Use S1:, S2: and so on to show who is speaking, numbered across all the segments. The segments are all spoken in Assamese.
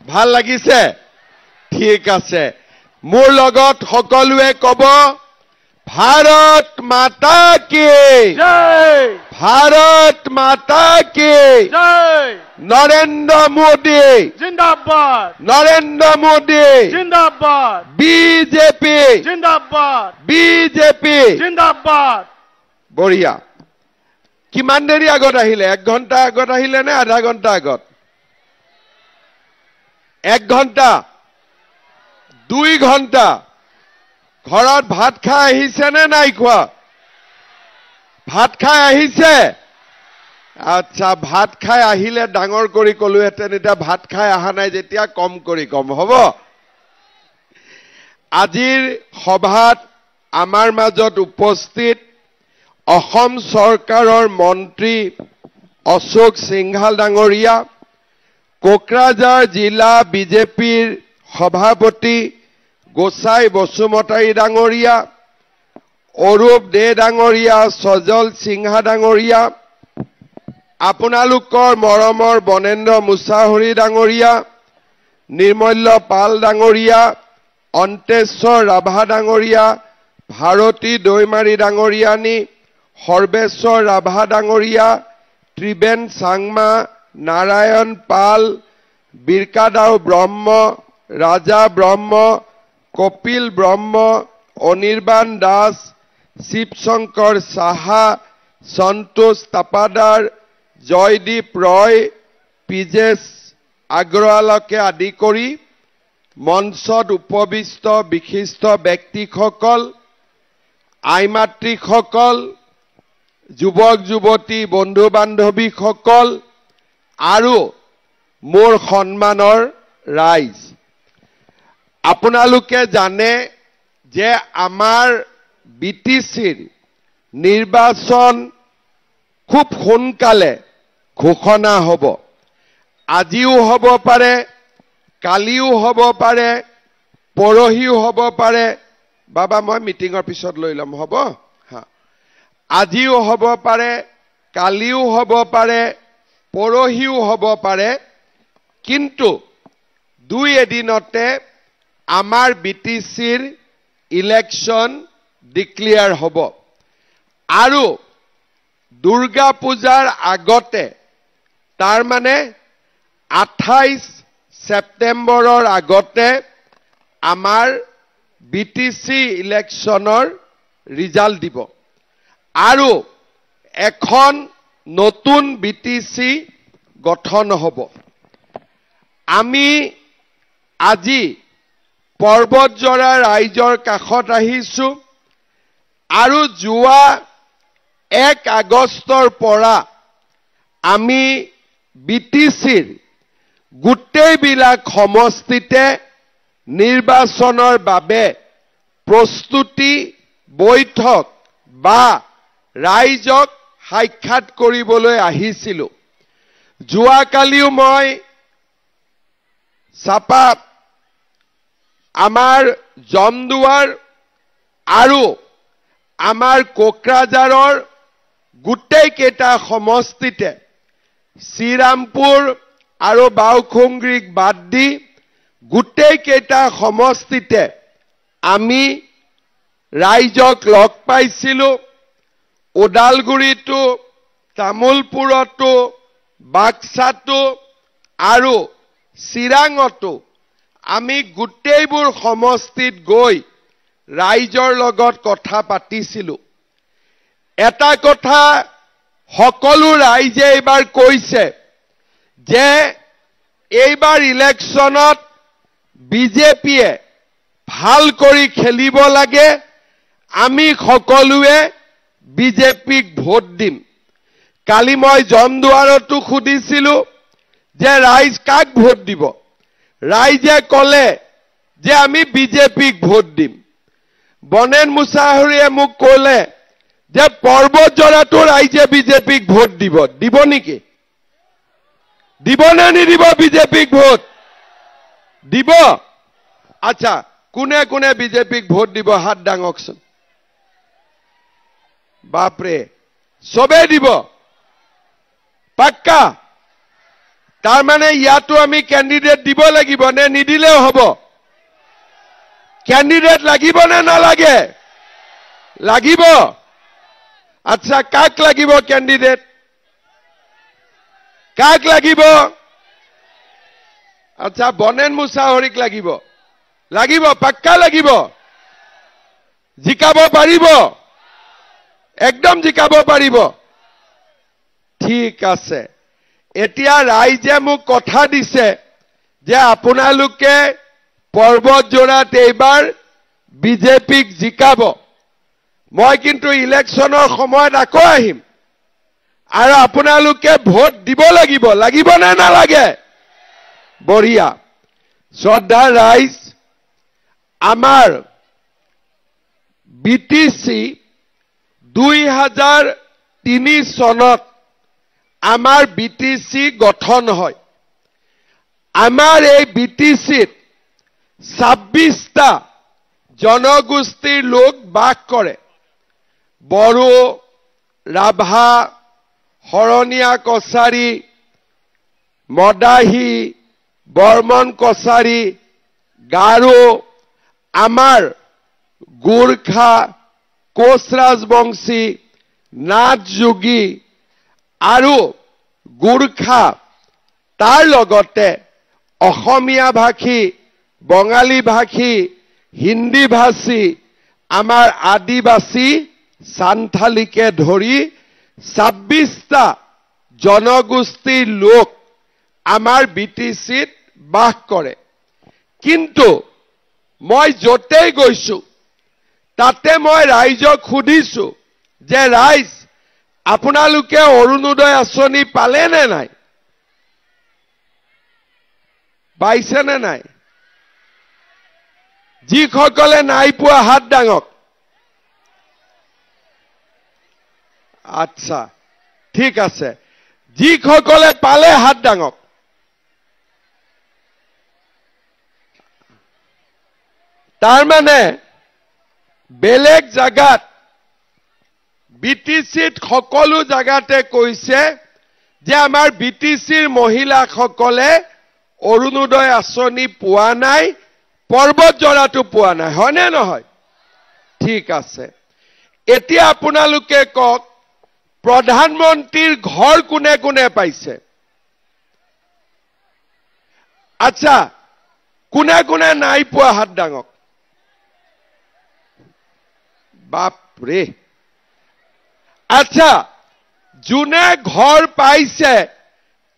S1: ভাল লাগিছে ঠিক আছে মোৰ লগত সকলোৱে কব ভাৰত মাতা কি
S2: জয়
S1: ভাৰত মাতা কি
S2: জয়
S1: নৰেন্দ্ৰ মোদী
S2: জিন্দাবাদ
S1: নৰেন্দ্ৰ মোদী
S2: জিন্দাবাদ
S1: বিজেপি
S2: জিন্দাবাদ
S1: বিজেপি
S2: জিন্দাবাদ
S1: বঢ়িয়া কিমান দেৰি আগত আহিলে 1 ঘণ্টা আগত আহিলে নে আধা ঘণ্টা আগত 1 ঘণ্টা 2 ঘণ্টা ঘৰত ভাত খাই আহিছে নে নাই খোৱা ভাত খাই আহিছে আচ্ছা ভাত খাই আহিলে ডাঙৰ কৰি কলোহেঁতেন এতিয়া ভাত খাই অহা নাই যেতিয়া কম কৰি কম হ'ব আজিৰ সভাত আমাৰ মাজত উপস্থিত অসম চৰকাৰৰ মন্ত্ৰী অশোক সিংহাল ডাঙৰীয়া কোকৰাঝাৰ জিলা বিজেপিৰ সভাপতি গোসাই বসুমতাৰী ডাঙৰীয়া অৰূপ দে ডাঙৰীয়া সজল সিংহা ডাঙৰীয়া আপোনালোকৰ মৰমৰ বনেন্দ্ৰ মুছাহৰী ডাঙৰীয়া নিৰ্মল্য পাল ডাঙৰীয়া অন্তেশ্বৰ ৰাভা ডাঙৰীয়া ভাৰতী দৈমাৰী ডাঙৰীয়ানী সৰ্বেশ্বৰ ৰাভা ডাঙৰীয়া ত্ৰিবেন চাংমা নাৰায়ণ পাল বীৰকাদাও ব্ৰহ্ম ৰাজা ব্ৰহ্ম কপিল ব্ৰহ্ম অনিৰ্বাণ দাস শিৱশংকৰ সাহা সন্তোষ তাপাদাৰ জয়দীপ ৰয় পিজেশ আগৰৱালকে আদি কৰি মঞ্চত উপবিষ্ট বিশিষ্ট ব্যক্তিসকল আইমাতৃসকল যুৱক যুৱতী বন্ধু বান্ধৱীসকল আৰু মোৰ সন্মানৰ ৰাইজ আপোনালোকে জানে যে আমাৰ বিটিচিৰ নিৰ্বাচন খুব সোনকালে ঘোষণা হ'ব আজিও হ'ব পাৰে কালিও হ'ব পাৰে পৰহিও হ'ব পাৰে বাবা মই মিটিঙৰ পিছত লৈ লম হ'ব হা আজিও হ'ব পাৰে কালিও হ'ব পাৰে পৰহিও হ'ব পাৰে কিন্তু 2 এদিনতে আমাৰ বিটিচিৰ ইলেকশন ডিক্লেয়াৰ হ'ব আৰু দুৰ্গা পূজাৰ আগতে তাৰ মানে 28 সেপ্টেম্বৰৰ আগতে আমাৰ বিটিচি ইলেকশনৰ ৰিজাল্ট দিব আৰু এখন নতুন বিটিচি গঠন হ'ব আমি আজি পৰ্বতজৰা ৰাইজৰ কাষত আহিছো আৰু যোৱা 1 আগষ্টৰ পৰা আমি বিটিচিৰ গোটেইবিলাক সমষ্টিতে নিৰ্বাচনৰ বাবে প্ৰস্তুতি বৈঠক বা ৰাইজক সাক্ষাৎ কৰিবলৈ আহিছিলো যোৱাকালিও মই চাপা আমাৰ জমদুৱাৰ আৰু আমাৰ কোকৰাঝাৰৰ গোটেই কেইটা সমষ্টিতে শ্ৰীৰামপুৰ আৰু বাউখুংগ্ৰীক বাদ দি গোটেই কেইটা সমষ্টিতে আমি ৰাইজক লগ পাইছিলো ওদালগুৰিটো তামুলপুৰতো বাক্সাটো আৰু চিৰাঙতো আমি গোটেইবোৰ সমষ্টিত গৈ ৰাইজৰ লগত কথা পাতিছিলো এটা কথা সকলো ৰাইজে এইবাৰ কৈছে যে এইবাৰ ইলেকশনত বিজেপিয়ে ভাল কৰি খেলিব লাগে আমি সকলোৱে বিজেপিক ভোট দিম কালি মই জমদুৱাৰতো খুদিছিলো যে ৰাইজ কাক ভোট দিব ৰাইজে কলে যে আমি বিজেপিক ভোট দিম বনেন মুছাহৰীয়ে মোক কলে যে পৰ্বতজৰাটো ৰাইজে বিজেপিক ভোট দিব নেকি দিব নে নিদিব বিজেপিক ভোট দিব আচ্ছা কোনে কোনে বিজেপিক ভোট দিব হাত দাঙকচোন বাপৰে সবে দিব পাক্কা তাৰ মানে ইয়াতো আমি কেণ্ডিডেট দিব লাগিব নে নিদিলেও হ'ব কেণ্ডিডেট লাগিব নে নালাগে লাগিব আচ্ছা কাক লাগিব কেণ্ডিডেট কাক লাগিব আচ্ছা বনেন মুছাহৰিক লাগিব লাগিব পাক্কা লাগিব জিকাব পাৰিব একদম জিকাব পাৰিব ঠিক আছে এতিয়া ৰাইজে মোক কথা দিছে যে আপোনালোকে পৰ্বত জোৰাত এইবাৰ বিজেপিক জিকাব মই কিন্তু ইলেকশ্যনৰ সময়ত আকৌ আহিম আৰু আপোনালোকে ভোট দিব লাগিব লাগিব নে নালাগে বঢ়িয়া শ্ৰদ্ধা ৰাইজ আমাৰ বিটিসি 2003 চনত আমাৰ বিটিসি গঠন হয় আমাৰ এই বিটিসিত 26টা জনগোষ্ঠীৰ লোক বাস কৰে বড়ো ৰাভা হৰণীয়া কছাৰী মদাহী বৰ্মন কছাৰী গাৰো আমাৰ গোৰ্খা কোচ ৰাজবংশী নাথ যোগী আৰু গোৰ্খা তাৰ লগতে অসমীয়া ভাষী বঙালী ভাষী হিন্দী ভাষী আমাৰ আদিবাসী সান্থালীকে ধৰি 26টা জনগোষ্ঠীৰ লোক আমাৰ বিটিসিত বাস কৰে কিন্তু মই যতেই গৈছো তাতে মই ৰাইজক সুধিছো যে ৰাইজ আপোনালোকে অৰুণোদয় আঁচনি পালে নে নাই পাইছে নে নাই যিসকলে নাই পোৱা হাত ডাঙক আচ্ছা ঠিক আছে যিসকলে পালে হাত ডাঙক তাৰ মানে বেলেগ জাগাত বিটিসিত সকলো জাগাতে কৈছে যে আমাৰ বিটিসিৰ মহিলাসকলে অৰুণোদয় আঁচনি পোৱা নাই পৰ্বত জৰাটো পোৱা নাই হয়নে নহয় ঠিক আছে এতিয়া আপোনালোকে কক প্ৰধানমন্ত্ৰীৰ ঘৰ কোনে কোনে পাইছে আচ্ছা কোনে কোনে নাই পোৱা হাত ডাঙক বাপৰে আচ্ছা যোনে ঘৰ পাইছে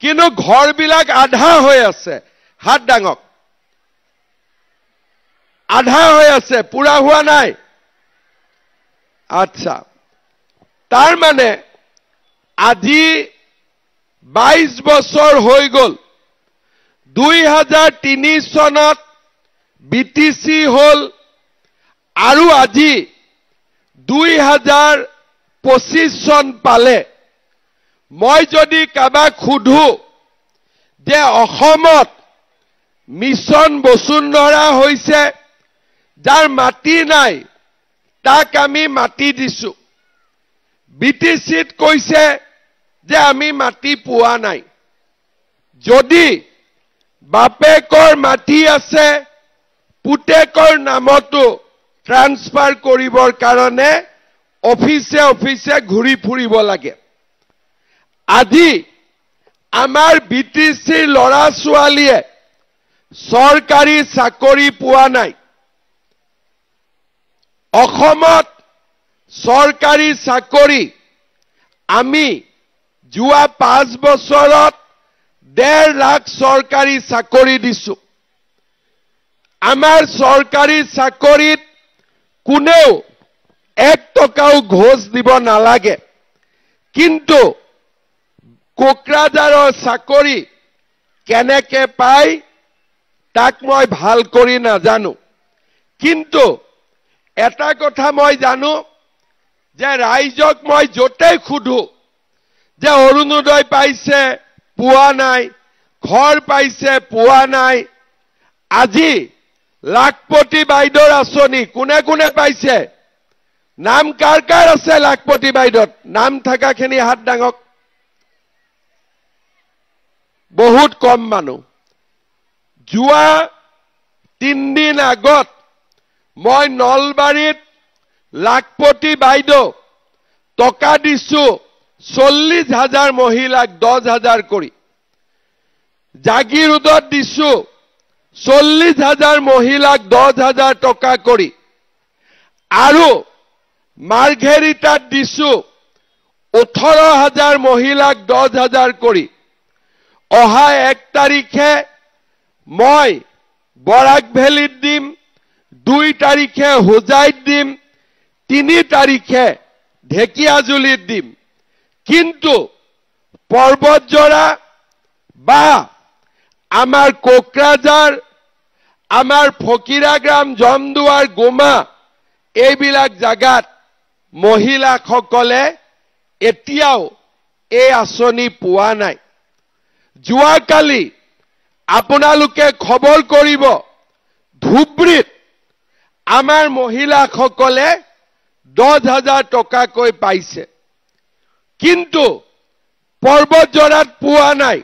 S1: কিন্তু ঘৰবিলাক আধা হৈ আছে হাত ডাঙক আধা হৈ আছে পুৰা হোৱা নাই আচ্ছা তাৰ মানে আজি 22 বছৰ হৈ গল 2003 চনত বিটিসি হল আৰু আজি 2025 চন পালে মই যদি কাবাক খুধু যে অসমত মিছন বসুন্ধৰা হৈছে যাৰ মাটি নাই তাক আমি মাটি দিছো বিটিসিত কৈছে যে আমি মাটি পোৱা নাই যদি বাপেকৰ মাটি আছে পুতেকৰ নামতো ট্ৰান্সফাৰ কৰিবৰ কাৰণে অফিসে অফিসে ঘূৰি ফুৰিব লাগে আজি আমাৰ বিটিসিৰ লৰা ছোৱালীয়ে চৰকাৰী চাকৰি পোৱা নাই অসমত চৰকাৰী চাকৰি আমি যোৱা 5 বছৰত 1.5 লাখ চৰকাৰী চাকৰি দিছো আমাৰ চৰকাৰী চাকৰিত কোনেও 1 টকাও ঘোষ দিব নালাগে কিন্তু কোকৰাঝাৰৰ চাকৰি কেনেকে পায় তাক মই ভাল কৰি নাজানো কিন্তু এটা কথা মই জানো যে ৰাইজক মই যতে খুধু যে অৰুণোদয় পাইছে পোৱা নাই ঘৰ পাইছে পোৱা নাই আজি লাখপতি বাইদেউৰ আঁচনি কোনে কোনে পাইছে নাম কাৰ কাৰ আছে লাখপতি বাইদেউত নাম থাকাখিনি হাত ডাঙক বহুত কম মানুহ যোৱা 3 দিন আগত মই নলবাৰীত লাখপতি বাইদেউ টকা দিছো 40,000 মহিলাক 10,000 কৰি জাগিৰোডত দিছো 40,000 মহিলাক 10,000 টকা কৰি আৰু মাৰ্ঘেৰিটাত দিছো 18,000 মহিলাক 10,000 কৰি অহা 1 তাৰিখে মই বৰাক ভেলীত দিম 2 তাৰিখে হোজাইত দিম 3 তাৰিখে ঢেকিয়াজুলিত দিম কিন্তু পৰ্বতজৰা বা আমাৰ কোকৰাঝাৰ আমাৰ ফকিৰাগ্ৰাম জমদুৱাৰ গোমা এইবিলাক জাগাত মহিলাসকলে এতিয়াও এই আঁচনি পোৱা নাই যোৱাকালি আপোনালোকে খবৰ কৰিব ধুবৰীত আমাৰ মহিলাসকলে 10,000 টকাকৈ পাইছে কিন্তু পৰ্বতজৰাত পোৱা নাই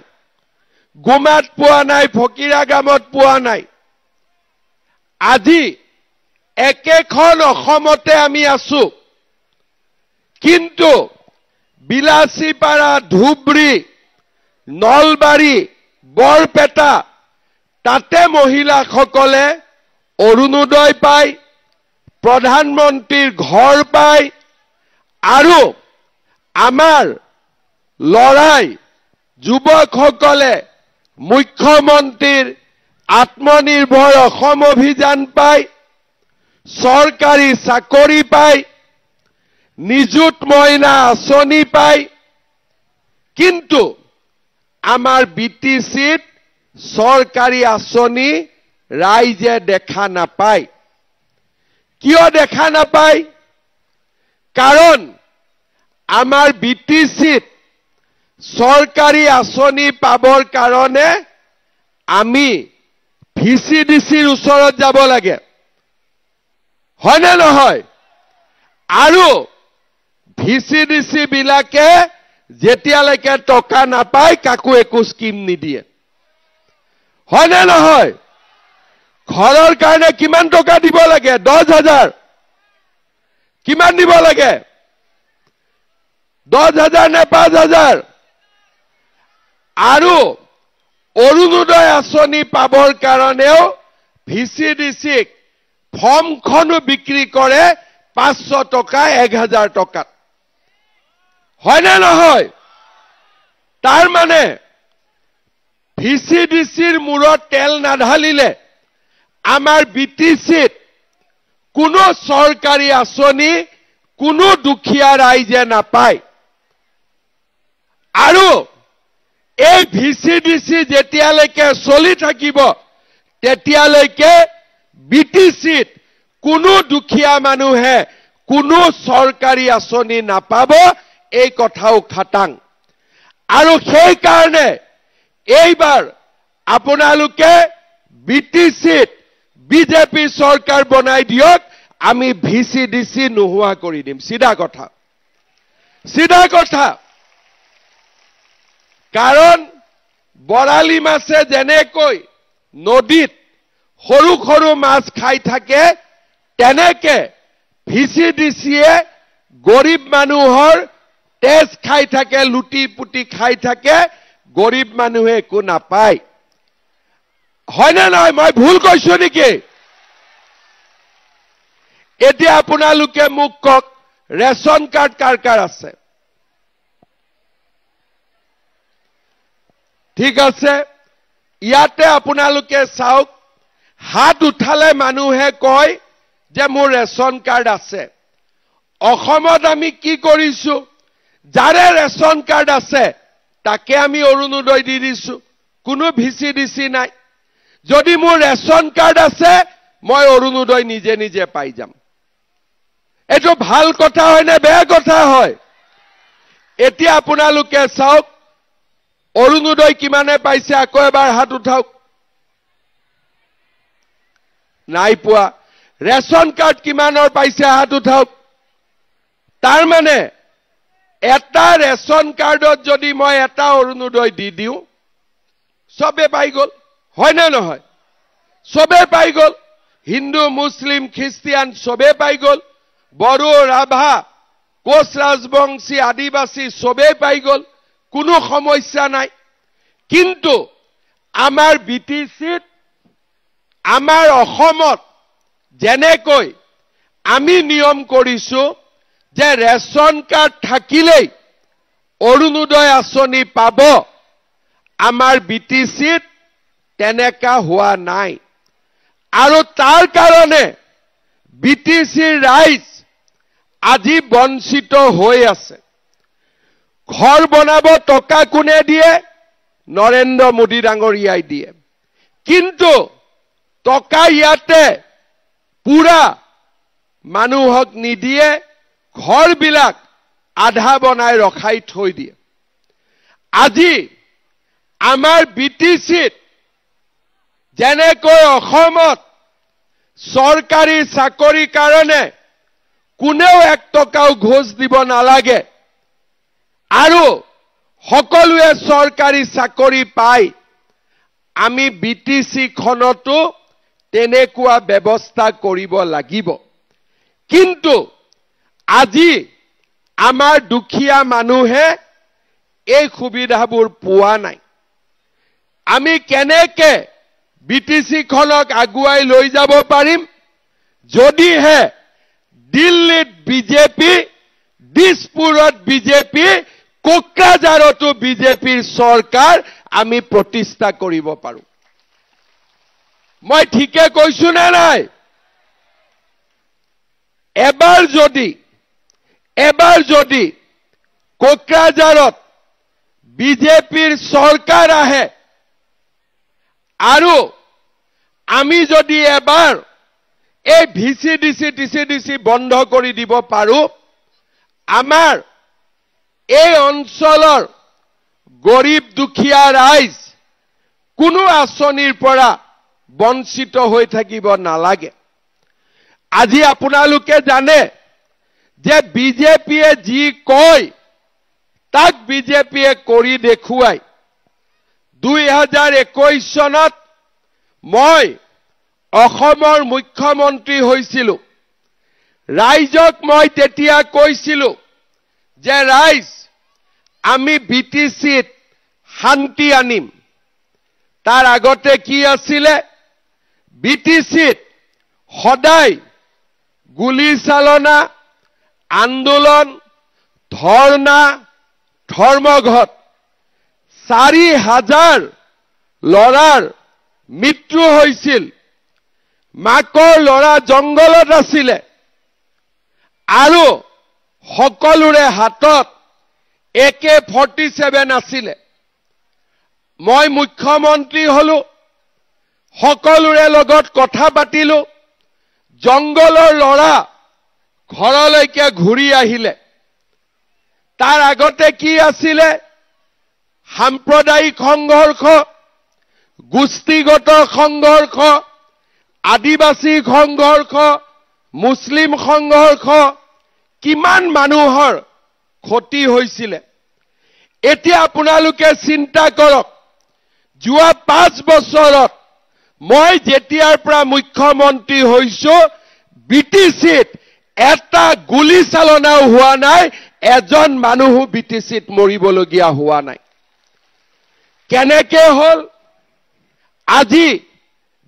S1: গোমাত পোৱা নাই ফকিৰাগ্ৰামত পোৱা নাই আজি একেখন অসমতে আমি আছো কিন্তু বিলাসীপাৰা ধুবৰী নলবাৰী বৰপেটা তাতে মহিলাসকলে অৰুণোদয় পায় প্ৰধানমন্ত্ৰীৰ ঘৰ পায় আৰু আমাৰ লৰাই যুৱকসকলে মুখ্যমন্ত্ৰীৰ আত্মনিৰ্ভৰ অসম অভিযান পায় চৰকাৰী চাকৰি পায় নিযুত মইনা আঁচনি পায় কিন্তু আমাৰ বিটিচিত চৰকাৰী আঁচনি ৰাইজে দেখা নাপায় কিয় দেখা নাপায় কাৰণ আমাৰ বিটিচিত চৰকাৰী আঁচনি পাবৰ কাৰণে আমি ভিচিডিচিৰ ওচৰত যাব লাগে হয়নে নহয় আৰু ভিচিডিচি বিলাকে যেতিয়ালৈকে টকা নাপায় কাকো একো স্কিম নিদিয়ে হয়নে নহয় ঘৰৰ কাৰণে কিমান টকা দিব লাগে 10,000 কিমান দিব লাগে 10,000 নে 5,000 আৰু অৰুণোদয় আঁচনি পাবৰ কাৰণেও ভিচিডিচিক ফৰ্মখনো বিক্ৰী কৰে 500 টকা 1,000 টকাত হয়নে নহয় তাৰ মানে ভিচিডিচিৰ মূৰত তেল নাঢালিলে আমাৰ বিটিচিত কোনো চৰকাৰী আঁচনি কোনো দুখীয়া ৰাইজে নাপায় আৰু এই ভিচিডিচি যেতিয়ালৈকে চলি থাকিব তেতিয়ালৈকে বিটিচিত কোনো দুখীয়া মানুহে কোনো চৰকাৰী আঁচনি নাপাব এই কথাও খাটাং আৰু সেই কাৰণে এইবাৰ আপোনালোকে বিটিচিত বিজেপি চৰকাৰ বনাই দিয়ক আমি ভিচিডিচি নোহোৱা কৰি দিম সিধা কথা কাৰণ বৰালি মাছে যেনেকৈ নদীত সৰু সৰু মাছ খাই থাকে তেনেকে ভিচিডিচিয়ে গৰীব মানুহৰ তেজ খাই থাকে লুটি পুটি খাই থাকে গৰীব মানুহে একো নাপায় হয়নে নহয় মই ভুল কৈছো নেকি এতিয়া আপোনালোকে মোক কক ৰেশন কাৰ্ড কাৰ কাৰ আছে ঠিক আছে ইয়াতে আপোনালোকে চাওক হাত উঠালে মানুহে কয় যে মোৰ ৰেশন কাৰ্ড আছে অসমত আমি কি কৰিছো যাৰে ৰেশন কাৰ্ড আছে তাকে আমি অৰুণোদয় দি দিছো কোনো ভিচিডিচি নাই যদি মোৰ ৰেশন কাৰ্ড আছে মই অৰুণোদয় নিজে নিজে পাই যাম এটো ভাল কথা হয় নে বেয়া কথা হয় এতিয়া আপোনালোকে চাওক অৰুণোদয় কিমানে পাইছে আকৌ এবাৰ হাত উঠাওক নাই পোৱা ৰেশন কাৰ্ড কিমানৰ পাইছে হাত উঠাওক তাৰ মানে এটা ৰেশন কাৰ্ডত যদি মই এটা অৰুণোদয় দি দিওঁ সবে পাই গ'ল, হয় নে নহয়? সবে পাই গ'ল, হিন্দু মুছলিম খ্ৰীষ্টিয়ান সবে পাই গ'ল, বড়ো ৰাভা কোচ ৰাজবংশী আদিবাসী সবে পাই গ'ল, কোনো সমস্যা নাই। কিন্তু আমাৰ বিটিচিত আমাৰ অসমত যেনেকৈ আমি নিয়ম কৰিছো যে ৰেচন কাৰ্ড থাকিলেই অৰুণোদয় আঁচনি পাব, আমাৰ বিটিচিত তেনেকা হোৱা নাই। আৰু তাৰ কাৰণে বিটিচিৰ ৰাইজ আজি বঞ্চিত হৈ আছে। ঘৰ বনাব টকা কোনে দিয়ে? নৰেন্দ্ৰ মোদী ডাঙৰীয়াই দিয়ে। কিন্তু টকা ইয়াতে পুৰা মানুহক নিদিয়ে, ঘৰবিলাক আধা বনাই ৰখাই থৈ দিয়ে। আজি আমাৰ বিটিচিত যেনেকৈ অসমত চৰকাৰী চাকৰিৰ কাৰণে কোনেও 1 টকাও ঘোষ দিব নালাগে আৰু সকলোৱে চৰকাৰী চাকৰি পায়, আমি বিটিচি খনতো তেনেকুৱা ব্যৱস্থা কৰিব লাগিব। কিন্তু আজি আমাৰ দুখীয়া মানুহে এই সুবিধাবোৰ পোৱা নাই। আমি কেনেকে বিটিচি খনক আগুৱাই লৈ যাব পাৰিম? যদিহে দিল্লীত বিজেপি, দিছপুৰত বিজেপি, কোকৰাঝাৰতো বিজেপিৰ চৰকাৰ আমি প্ৰতিষ্ঠা কৰিব পাৰো। মই ঠিকে কৈছো নে নাই? এবাৰ যদি কোকৰাঝাৰত বিজেপিৰ চৰকাৰ আহে আৰু আমি যদি এবাৰ এই ভিচিডিচি বন্ধ কৰি দিব পাৰো, আমাৰ এই অঞ্চলৰ গৰীব দুখীয়া ৰাইজ কোনো আঁচনিৰ পৰা বঞ্চিত হৈ থাকিব নালাগে। আজি আপোনালোকে জানে যে বিজেপিয়ে যি কয় তাক বিজেপিয়ে কৰি দেখুৱায়। 2021 চনত মই অসমৰ মুখ্যমন্ত্ৰী হৈছিলো। ৰাইজক মই তেতিয়া কৈছিলো যে ৰাইজ, আমি বিটিচিত শান্তি আনিম। তাৰ আগতে কি আছিলে? বিটিচিত সদায় গুলি চালনা, আন্দোলন, ধৰ্ণা, ধৰ্মঘট, 4,000 ল'ৰাৰ মৃত্যু হৈছিল। মাকৰ ল'ৰা জংগলত আছিলে আৰু সকলোৰে হাতত AK-47 আছিলে। মই মুখ্যমন্ত্ৰী হলো, সকলোৰে লগত কথা পাতিলো, জংগলৰ ল'ৰা ঘৰলৈকে ঘূৰি আহিলে। তাৰ আগতে কি আছিলে? সাম্প্ৰদায়িক সংঘৰ্ষ, গোষ্ঠীগত সংঘৰ্ষ, আদিবাসী সংঘৰ্ষ, মুছলিম সংঘৰ্ষ, কিমান মানুহৰ ক্ষতি হৈছিলে। এতিয়া আপোনালোকে চিন্তা কৰক, যোৱা 5 বছৰত মই যেতিয়াৰ পৰা মুখ্যমন্ত্ৰী হৈছো, বিটিচিত এটা গুলি চালনাও হোৱা নাই, এজন মানুহো বিটিচিত মৰিবলগীয়া হোৱা নাই। কেনেকে হল? আজি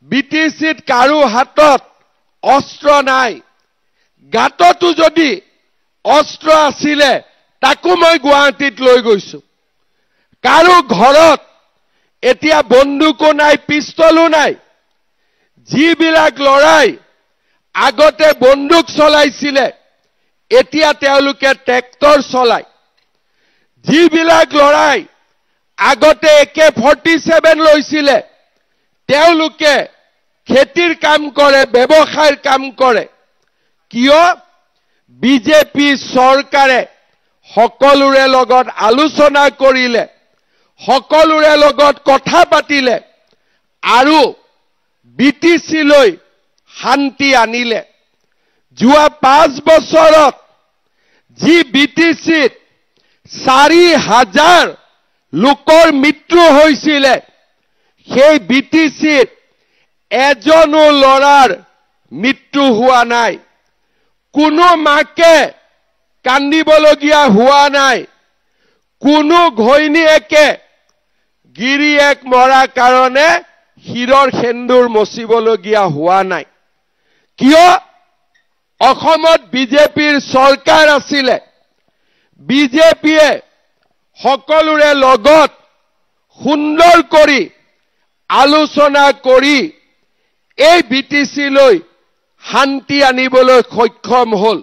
S1: বিটিচিত কাৰো হাতত অস্ত্ৰ নাই। গাঁততো যদি অস্ত্ৰ আছিলে তাকো মই গুৱাহাটীত লৈ গৈছো। কাৰো ঘৰত এতিয়া বন্দুকো নাই, পিস্তলো নাই। যিবিলাক লৰাই আগতে বন্দুক চলাইছিলে এতিয়া তেওঁলোকে ট্ৰেক্টৰ চলায়। যিবিলাক লৰাই আগতে AK-47 লৈছিলে তেওঁলোকে খেতিৰ কাম কৰে, ব্যৱসায়ৰ কাম কৰে। কিয়? বিজেপি চৰকাৰে সকলোৰে লগত আলোচনা কৰিলে, সকলোৰে লগত কথা পাতিলে আৰু বিটিচিলৈ শান্তি আনিলে। যোৱা 5 বছৰত যি বিটিচিত 4,000 লোকৰ মৃত্যু হৈছিলে, সেই বিটিচিত এজনো লৰাৰ মৃত্যু হোৱা নাই, কোনো মাকে কান্দিবলগীয়া হোৱা নাই, কোনো ঘৈণীয়েকে গিৰিয়েক মৰা কাৰণে শিৰৰ সেন্দুৰ মচিবলগীয়া হোৱা নাই। কিয়? অসমত বিজেপিৰ চৰকাৰ আছিলে, বিজেপিয়ে সকলোৰে লগত সুন্দৰ কৰি আলোচনা কৰি এই বিটিচিলৈ শান্তি আনিবলৈ সক্ষম হ'ল।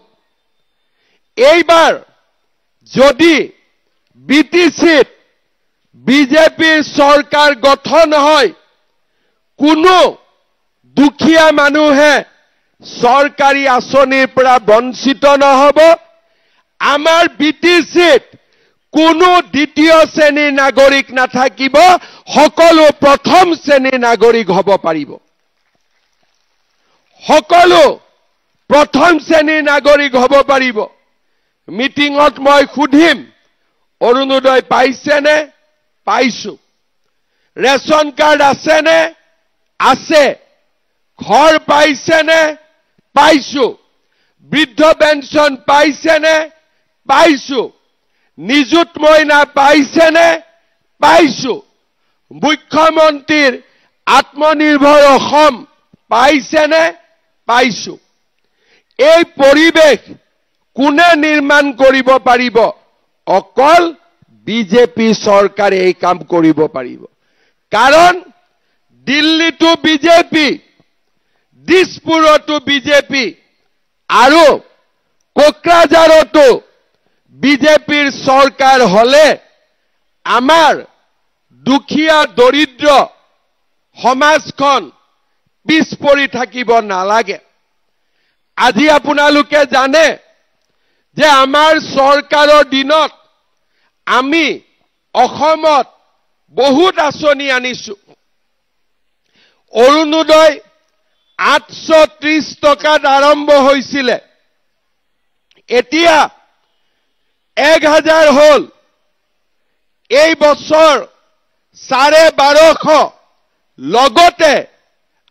S1: এইবাৰ যদি বিটিচিত বিজেপিৰ চৰকাৰ গঠন হয়, কোনো দুখীয়া মানুহে চৰকাৰী আঁচনিৰ পৰা বঞ্চিত নহব। আমাৰ বিটিচিত কোনো দ্বিতীয় শ্ৰেণীৰ নাগৰিক নাথাকিব, সকলো প্ৰথম শ্ৰেণীৰ নাগৰিক হ'ব পাৰিব। সকলো প্ৰথম শ্ৰেণীৰ নাগৰিক হ'ব পাৰিব। মিটিঙত মই সুধিম, অৰুণোদয় পাইছেনে? পাইছো। ৰেচন কাৰ্ড আছেনে? আছে। ঘৰ পাইছেনে? পাইছো। বৃদ্ধ পেঞ্চন পাইছেনে? পাইছো। নিযুত মইনা পাইছেনে? পাইছো। মুখ্যমন্ত্ৰীৰ আত্মনিৰ্ভৰ অসম পাইছেনে? পাইছো। এই পৰিৱেশ কোনে নিৰ্মাণ কৰিব পাৰিব? অকল বিজেপি চৰকাৰে এই কাম কৰিব পাৰিব। কাৰণ দিল্লীতো বিজেপি, দিছপুৰতো বিজেপি আৰু কোকৰাঝাৰতো বিজেপিৰ চৰকাৰ হলে আমাৰ দুখীয়া দৰিদ্ৰ সমাজখন পিছ পৰি থাকিব নালাগে। আজি আপোনালোকে জানে যে আমাৰ চৰকাৰৰ দিনত আমি অসমত বহুত আঁচনি আনিছো। অৰুণোদয় 830 টকাত আৰম্ভ হৈছিলে, এতিয়া 1000 হ'ল। এই বছৰ 1250। লগতে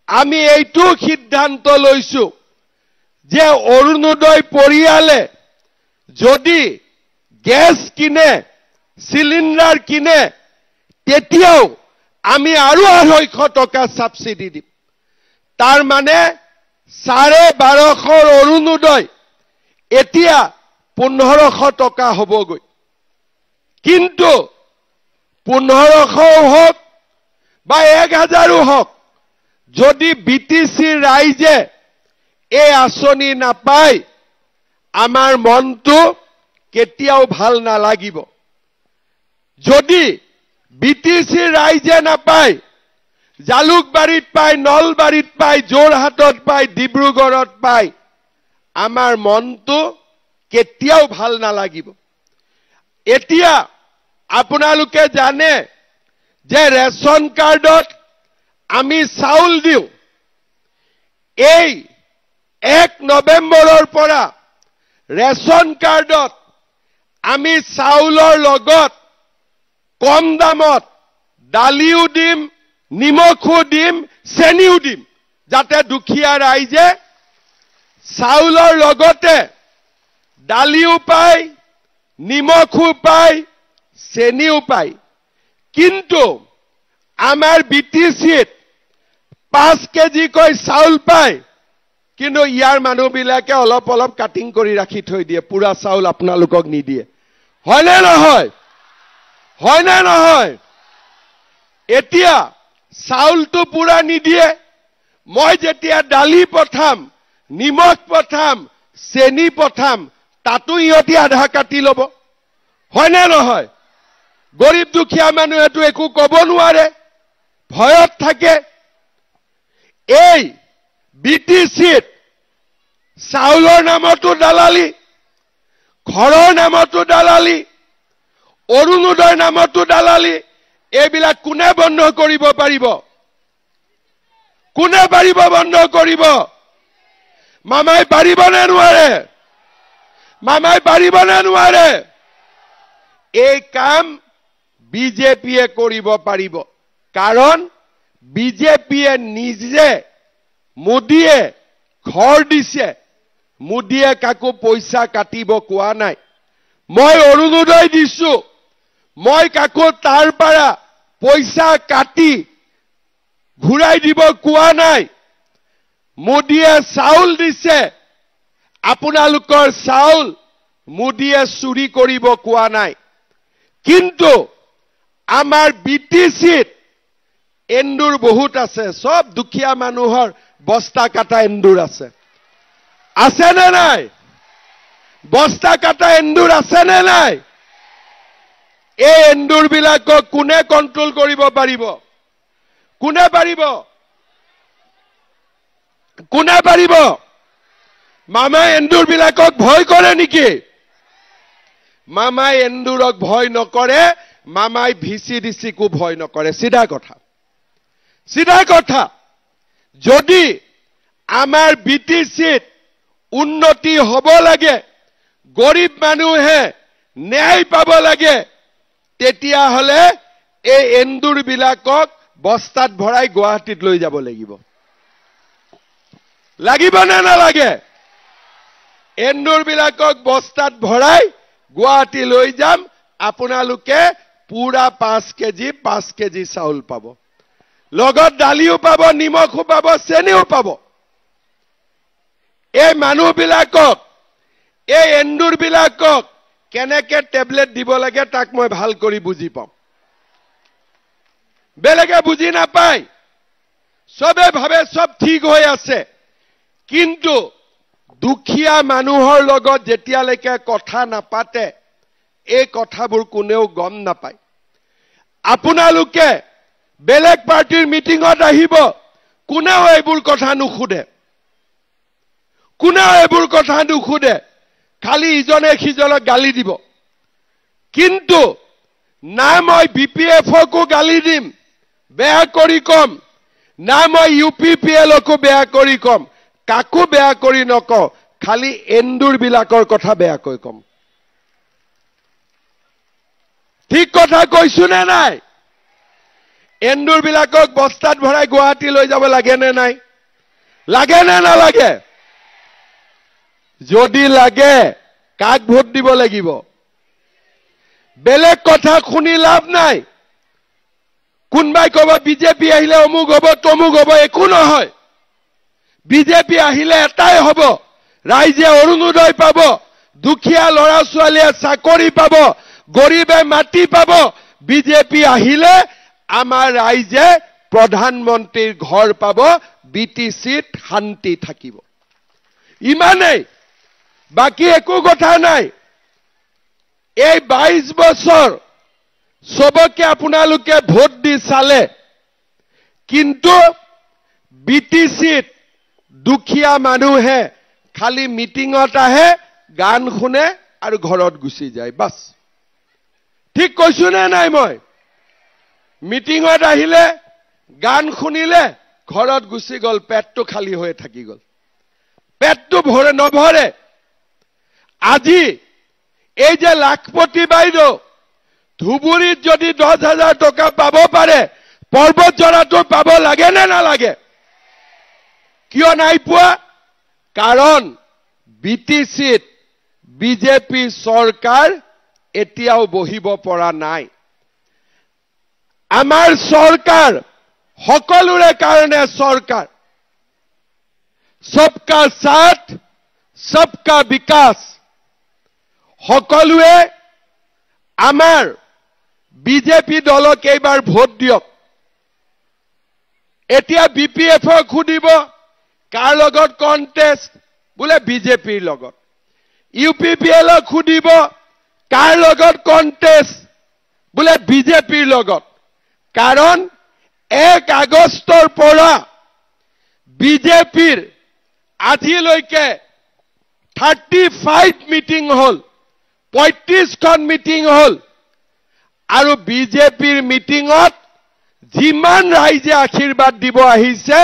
S1: আমি এইটো সিদ্ধান্ত লৈছো যে অৰুণোদয় পৰিয়ালে যদি গেছ কিনে, চিলিণ্ডাৰ কিনে, তেতিয়াও আমি আৰু 250 টকা সাবসিডি দিম। তাৰ মানে 1250 অৰুণোদয় এতিয়া 1500 টকা হ'বগৈ। কিন্তু 1500 হওক বা 1000 হওক, যদি বিটিচি ৰাইজে এই আঁচনি নাপায়, আমাৰ মনটো কেতিয়াও ভাল নালাগিব। যদি বিটিচি ৰাইজে নাপায়, জালুকবাৰীত পায়, নলবাৰীত পায়, যোৰহাটত পায়, ডিব্ৰুগড়ত পায়, আমাৰ মনটো কেতিয়াও ভাল নালাগিব। এতিয়া আপোনালোকে জানে যে ৰেচন কাৰ্ডত আমি চাউল দিওঁ। এই 1 নৱেম্বৰৰ পৰা ৰেচন কাৰ্ডত আমি চাউলৰ লগত কম দামত দালিও দিম, নিমখো দিম, চেনিও দিম, যাতে দুখীয়া ৰাইজে চাউলৰ লগতে দালিও পায়, নিমখো পায়, চেনিও পায়। কিন্তু আমাৰ বিটিচিত 5 কেজিকৈ চাউল পায়, কিন্তু ইয়াৰ মানুহবিলাকে অলপ অলপ কাটিং কৰি ৰাখি থৈ দিয়ে, পুৰা চাউল আপোনালোকক নিদিয়ে। হয়নে নহয়? হয়নে নহয়? এতিয়া চাউলটো পুৰা নিদিয়ে। মই যেতিয়া দালি পঠাম, নিমখ পঠাম, চেনি পঠাম, তাতো ইহঁতি আধা কাটি ল'ব। হয়নে নহয়? গৰীব দুখীয়া মানুহেতো একো ক'ব নোৱাৰে, ভয়ত থাকে। এই বিটিচিত চাউলৰ নামতো দালালি, ঘৰৰ নামতো দালালি, অৰুণোদয়ৰ নামতো দালালি, এইবিলাক কোনে বন্ধ কৰিব পাৰিব? কোনে পাৰিব বন্ধ কৰিব? মামাই পাৰিবনে নোৱাৰে? মামাই পাৰিবনে নোৱাৰে? এই কাম বিজেপিয়ে কৰিব পাৰিব। কাৰণ বিজেপিয়ে নিজে মোদীয়ে ঘৰ দিছে মোদীয়ে কাকো পইচা কাটিব কোৱা নাই মই অৰুণোদয় দিছো মই কাকো তাৰ পৰা পইচা কাটি ঘূৰাই দিব কোৱা নাই মোদীয়ে চাউল দিছে আপোনালোকৰ চাউল মোদীয়ে চুৰি কৰিব কোৱা নাই কিন্তু আমাৰ বিটিচিত এন্দুৰ বহুত আছে সব দুখীয়া মানুহৰ বস্তা কাটা এন্দুৰ আছে নে নাই বস্তা কাটা এন্দুৰ আছে নে নাই এই এন্দুৰ বিলাকক কোনে কন্ট্ৰোল কৰিব পাৰিব কোনে পাৰিব মামাই এন্দুৰ বিলাকক ভয় কৰে নেকি মামাই এন্দুৰক ভয় নকৰে মামাই ভিচিডিচিকো ভয় নকৰে সিধা কথা যদি আমাৰ বিটিচিত উন্নতি হ'ব লাগে গৰীব মানুহে ন্যায় পাব লাগে তেতিয়া হলে এই এন্দুৰ বিলাকক বস্তাত ভৰাই গুৱাহাটীত লৈ যাব লাগিব না নালাগে এন্দুৰ বিলাকক বস্তাত ভৰাই গুৱাহাটী লৈ যাম আপোনালোকে পুৰা 5 কেজি চাউল পাব লগত দালিও পাব নিমখো পাব চেনিও পাব এই মানুহবিলাকক এই এন্দুৰ বিলাকক কেনেকে টেবলেট দিব লাগে তাক মই ভাল কৰি বুজি পাম বেলেগে বুজি নাপায় সবে ভাবে সব ঠিক হৈ আছে কিন্তু দুখীয়া মানুহৰ লগত যেতিয়ালৈকে কথা নাপাতে এই কথাবোৰ কোনেও গম নাপায় আপোনালোকে বেলেগ পাৰ্টিৰ মিটিঙত আহিব কোনেও এইবোৰ কথা নুখুদে খালি ইজনে সিজনক গালি দিব কিন্তু না মই বিপিএফকো গালি দিম বেয়া কৰি কম না মই ইউপিপিএলকো বেয়া কৰি কম কাকো বেয়া কৰি নকওঁ খালি এন্দুৰ বিলাকৰ কথা বেয়াকৈ কম ঠিক কথা কৈছো নে নাই এন্দুৰ বিলাকক বস্তাত ভৰাই গুৱাহাটী লৈ যাব লাগে নে নালাগে যদি লাগে কাক ভোট দিব লাগিব বেলেগ কথা শুনি লাভ নাই কোনবাই কব বিজেপি আহিলে অমুক হ'ব তমুক হ'ব একো নহয় বিজেপি আহিলে এটাই হ'ব ৰাইজে অৰুণোদয় পাব দুখীয়া ল'ৰা ছোৱালীয়ে চাকৰি পাব গৰীবে মাটি পাব বিজেপি আহিলে আমাৰ ৰাইজে প্ৰধানমন্ত্ৰীৰ ঘৰ পাব বিটিচিত শান্তি থাকিব ইমানেই বাকি একো কথা নাই এই 22 বছৰ সবকে আপোনালোকে ভোট দি চালে কিন্তু বিটিচিত দুখীয়া মানুহে খালি মিটিঙত আহে গান শুনে আৰু ঘৰত গুচি যায় বাস ঠিক কৈছো নে নাই মই মিটিঙত আহিলে গান শুনিলে ঘৰত গুচি গল পেটটো খালি হৈ থাকি গল পেটটো নভৰে আজি এই যে লাখপতি বাইদেউ ধুবুৰীত যদি 10,000 টকা পাব পাৰে পৰ্বত জৰাটো পাব লাগে নে নালাগে কিয় নাই পোৱা কাৰণ বিটিচিত বিজেপি চৰকাৰ এতিয়াও বহিব পৰা নাই আমাৰ চৰকাৰ সকলোৰে কাৰণে চৰকাৰ सबका साथ सबका विकास সকলোৱে আমাৰ বিজেপি দলক এইবাৰ ভোট দিয়ক এতিয়া বিপিএফক খুদিব কাৰ লগত কন্টেষ্ট বুলে বিজেপিৰ লগত ইউপিপিএলক খুদিব কাৰ লগত কন্টেষ্ট বুলে বিজেপিৰ লগত কাৰণ 1 আগষ্টৰ পৰা বিজেপিৰ আজিলৈকে 35 মিটিং হল 35খন মিটিং হল আৰু বিজেপিৰ মিটিঙত যিমান ৰাইজে আশীৰ্বাদ দিব আহিছে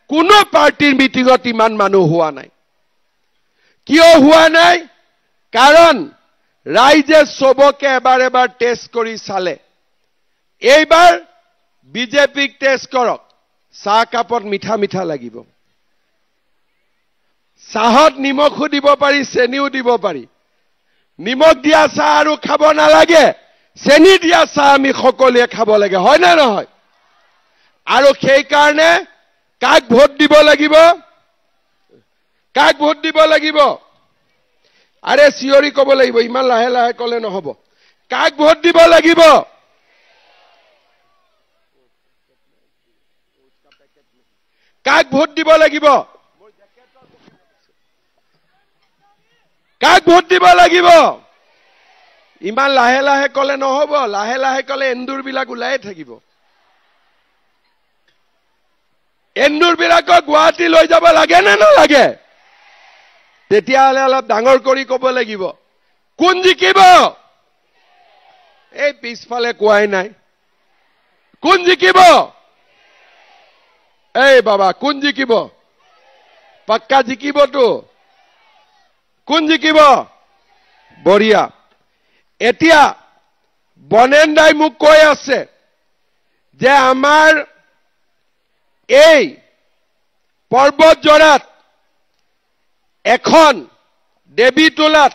S1: কোনো পাৰ্টিৰ মিটিঙত ইমান মানুহ হোৱা নাই কিয় হোৱা নাই কাৰণ ৰাইজে সবকে এবাৰ টেষ্ট কৰি চালে এইবাৰ বিজেপিক টেষ্ট কৰক চাহ কাপত মিঠা মিঠা লাগিব চাহত নিমখো দিব পাৰি চেনিও দিব পাৰি নিমখ দিয়া চাহ আৰু খাব নালাগে চেনি দিয়া চাহ আমি সকলোৱে খাব লাগে হয় না নহয় আৰু সেই কাৰণে কাক ভোট দিব লাগিব কাক ভোট দিব লাগিব আৰে চিঞৰি ক'ব লাগিব ইমান লাহে লাহে ক'লে নহব কাক ভোট দিব লাগিব কাক ভোট দিব লাগিব কাক ভোট দিব লাগিব ইমান লাহে লাহে ক'লে নহব লাহে লাহে ক'লে এন্দুৰবিলাক ওলাই থাকিব এন্দুৰবিলাকক গুৱাহাটী লৈ যাব লাগে নে নালাগে তেতিয়াহ'লে অলপ ডাঙৰ কৰি ক'ব লাগিব কোন জিকিব এই পিছফালে কোৱাই নাই কোন জিকিব এই বাবা কোন জিকিব পাক্কা জিকিবতো কোন জিকিব বঢ়িয়া এতিয়া বনেন্দাই মোক কৈ আছে যে আমাৰ এই পৰ্বতজৰাত এখন দেৱীতোলাত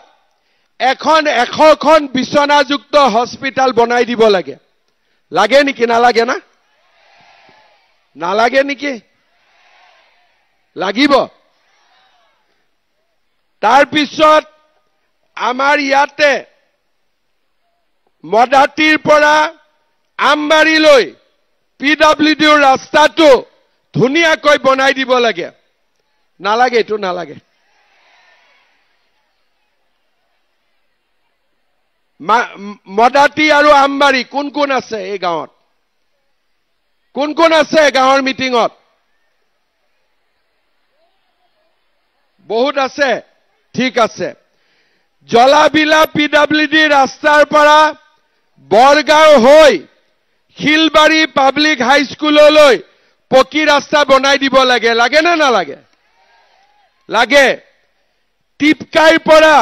S1: এখন 100খন বিছনাযুক্ত হস্পিটাল বনাই দিব লাগে লাগে নেকি নালাগে না নালাগে নেকি লাগিব তাৰ পিছত আমাৰ ইয়াতে মদাতিৰ পৰা আমবাৰীলৈ পিডব্লিউডিৰ ৰাস্তাটো ধুনীয়াকৈ বনাই দিব লাগে নালাগে এটো নালাগে মদাতি আৰু আমবাৰী কোন কোন আছে এই গাঁৱত কোন কোন আছে গাঁৱৰ মিটিঙত বহুত আছে ঠিক আছে জলাবিলা পিডব্লিউডি ৰাস্তাৰ পৰা বৰগাঁও হৈ শিলবাৰী পাব্লিক হাই স্কুললৈ পকী ৰাস্তা বনাই দিব লাগে লাগে না নালাগে লাগে টিপকাইৰ পৰা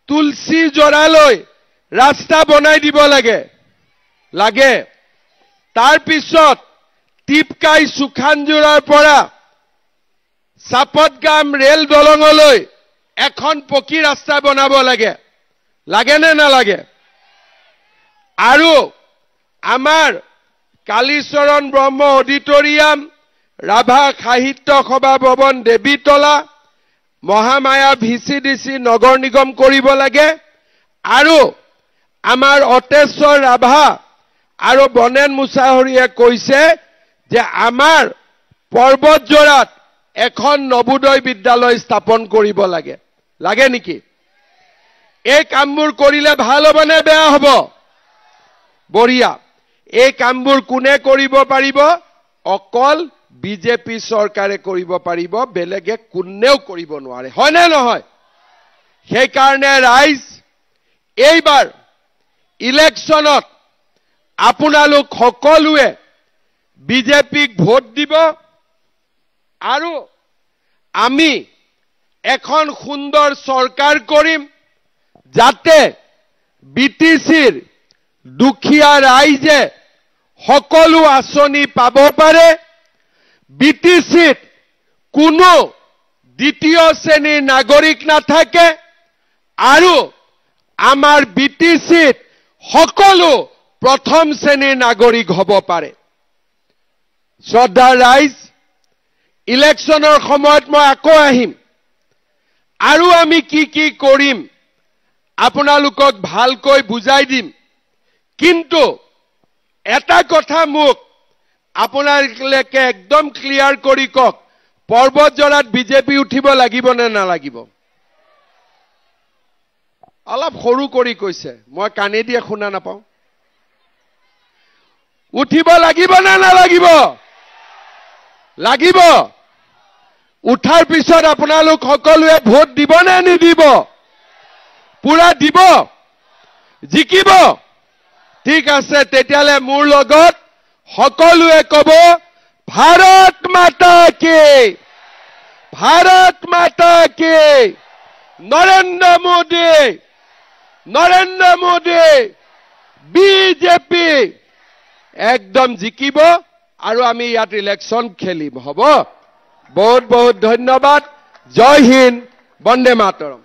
S1: তুলসী জৰালৈ ৰাস্তা বনাই দিব লাগে লাগে তাৰ পিছত টিপকাই সুখানজোৰাৰ পৰা চাপতগাম ৰেল দলঙলৈ এখন পকী ৰাস্তা বনাব লাগে লাগে নে নালাগে আৰু আমাৰ কালীচৰণ ব্ৰহ্ম অডিটৰিয়াম ৰাভা সাহিত্য সভা ভৱন দেৱীতলা মহামায়া ভিচিডিসি নগৰ নিগম কৰিব লাগে আৰু আমাৰ অতেশ্বৰ ৰাভা আৰু বনেন মুছাহৰীয়ে কৈছে যে আমাৰ পৰ্বতজৰাত এখন নবোদয় বিদ্যালয় স্থাপন কৰিব লাগে লাগে নেকি এই কামবোৰ কৰিলে ভাল হ'ব নে বেয়া হ'ব বঢ়িয়া এই কামবোৰ কোনে কৰিব পাৰিব অকল বিজেপি চৰকাৰে কৰিব পাৰিব বেলেগে কোনেও কৰিব নোৱাৰে হয় নে নহয় সেই কাৰণে ৰাইজ এইবাৰ ইলেকশ্যনত আপোনালোক সকলোৱে বিজেপিক ভোট দিব আৰু আমি এখন সুন্দৰ চৰকাৰ কৰিম যাতে বিটিচিৰ দুখীয়া ৰাইজে সকলো আঁচনি পাব পাৰে বিটিচিত কোনো দ্বিতীয় শ্ৰেণীৰ নাগৰিক নাথাকে আৰু আমাৰ বিটিচিত সকলো প্ৰথম শ্ৰেণীৰ নাগৰিক হ'ব পাৰে শ্ৰদ্ধাৰ ৰাইজ ইলেকশ্যনৰ সময়ত মই আকৌ আহিম আৰু আমি কি কৰিম আপোনালোকক ভালকৈ বুজাই দিম কিন্তু এটা কথা মোক আপোনালোকে একদম ক্লিয়াৰ কৰি কওক পৰ্বতজৰাত বিজেপি উঠিব লাগিব নে নালাগিব অলপ সৰু কৰি কৈছে মই কানে দিয়ে শুনা নাপাওঁ উঠিব লাগিব নে নালাগিব লাগিব উঠাৰ পিছত আপোনালোক সকলোৱে ভোট দিব নে নিদিব পুৰা দিব জিকিব ঠিক আছে তেতিয়ালে মোৰ লগত সকলোৱে কব ভাৰত মাতা কি নৰেন্দ্ৰ মোদী বিজেপি একদম জিকিব আৰু আমি ইয়াত ইলেকশ্যন খেলিম হ'ব বহুত বহুত ধন্যবাদ জয় হিন্দ বন্দে মাতৰম